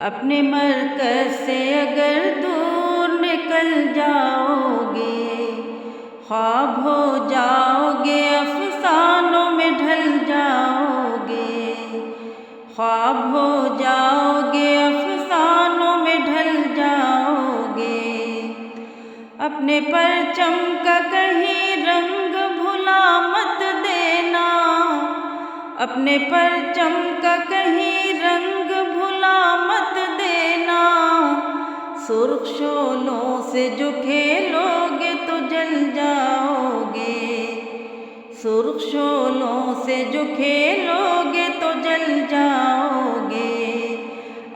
اپنے مرکز سے اگر دور نکل جاؤ گے، خواب ہو جاؤ گے، افسانوں میں ڈھل جاؤ گے، خواب ہو جاؤ گے، افسانوں میں ڈھل جاؤ گے۔ اپنے پرچم کا کہیں رنگ بھلا مت دینا، اپنے پرچم کا کہیں رنگ بھلا مت دینا، سرخ شعلوں سے جو کھیلو گے تو جل جاؤ گے، سرخ شعلوں سے جو کھیلو گے تو جل جاؤ گے۔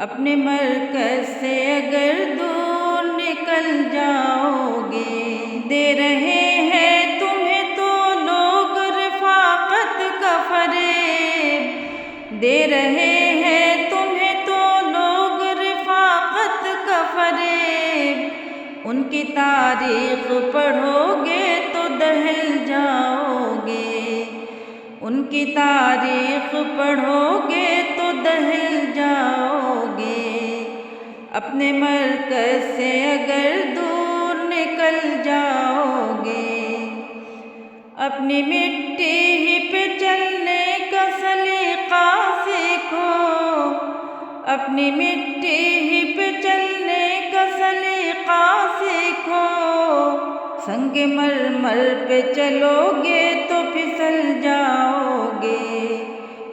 اپنے مرکز سے اگر دور نکل جاؤ گے، دے رہے ہیں تمہیں تو لوگ رفاقت کا فریب، دے رہے ہیں تمہیں تو لوگ رفاقت کا فریب، ان کی تاریخ پڑھو گے تو دہل جاؤ گے، ان کی تاریخ پڑھو گے تو دہل جاؤ گے۔ اپنے مرکز سے اگر دور نکل جاؤ گے، اپنی مٹی ہی پہ چلنے کا سلیقہ سیکھو، اپنی مٹی ہی پہ چلنے کا سلیقہ سیکھو، سنگ مرمر پہ چلو گے تو پھسل جاؤ گے،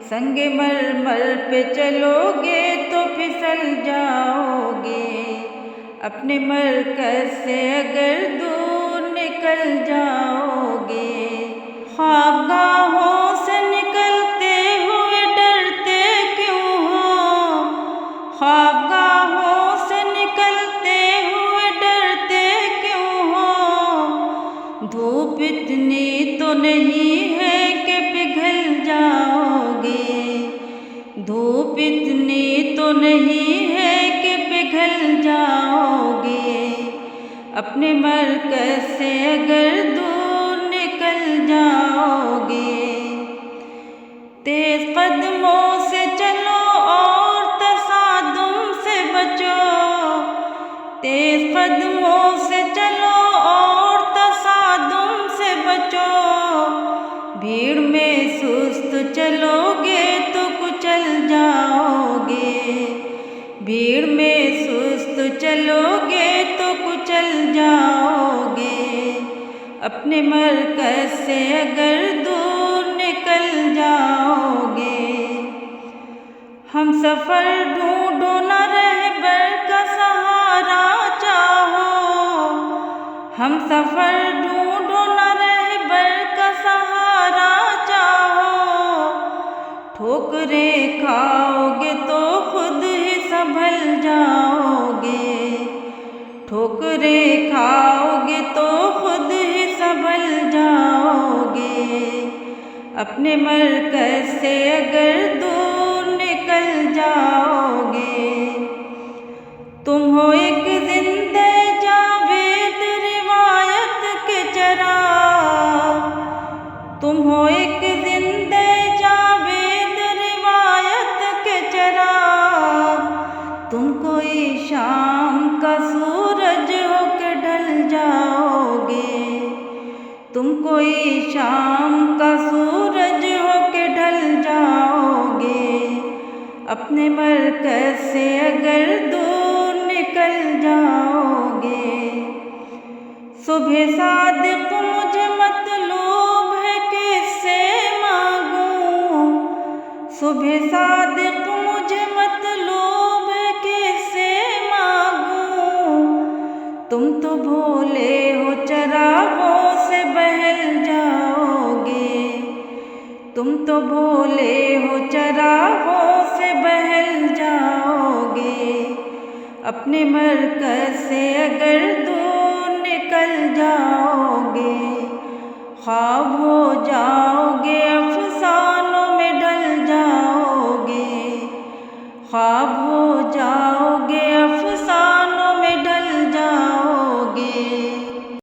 سنگ مرمر پہ چلو گے تو پھسل جاؤ گے۔ اپنے مرکز سے اگر دور نکل جاؤ گے، خوابگاہوں سے نکلتے ہوئے ڈرتے کیوں ہو، خوابگاہوں سے نکلتے ہوئے ڈرتے کیوں ہو، دھوپ اتنی تو نہیں ہے کہ پگھل جاؤ گے، دھوپ اتنی تو نہیں ہے کہ پگھل جاؤ گے۔ اپنے مرکز سے اگر دور نکل جاؤ گے، تیز قدموں سے چلو اور تصادم سے بچو، تیز قدموں سے چلو اور تصادم سے بچو، بھیڑ میں سست چلو گے تو کچل جاؤ گے، بھیڑ میں سست چلو گے تو کچل جاؤ گے۔ اپنے مرکز سے اگر دور نکل جاؤ گے، ہم سفر ڈھونڈو نہ رہبر کا سہارا چاہو، ہم سفر ڈھونڈو نہ رہبر کا سہارا چاہو، ٹھوکریں کھاؤ گے تو خود ہی سنبھل جاؤ گے، ٹھوکریں کھاؤ گے تو خود ہی سنبھل جاؤ گے۔ اپنے مرکز سے اگر دور نکل جاؤ گے، تم ہو ایک زندہ جاوید روایت کے چراغ، تم ہو ایک زندہ جاوید روایت کے چراغ، تم کوئی شام کا سورج ہو کے ڈھل جاؤ گے، تم کوئی شام کا سورج ہو کے ڈھل جاؤ گے۔ اپنے مرکز سے اگر دور نکل جاؤ گے، صبح صادق مجھے مطلوب ہے کس سے مانگوں، صبح صادق مجھے مطلوب ہے کس سے مانگوں، تم تو بھولے ہو چراغوں سے بہل جاؤ گے، تم تو بھولے ہو چراغوں سے بہل جاؤ گے۔ اپنے مرکز سے اگر دور نکل جاؤ گے، خواب ہو جاؤ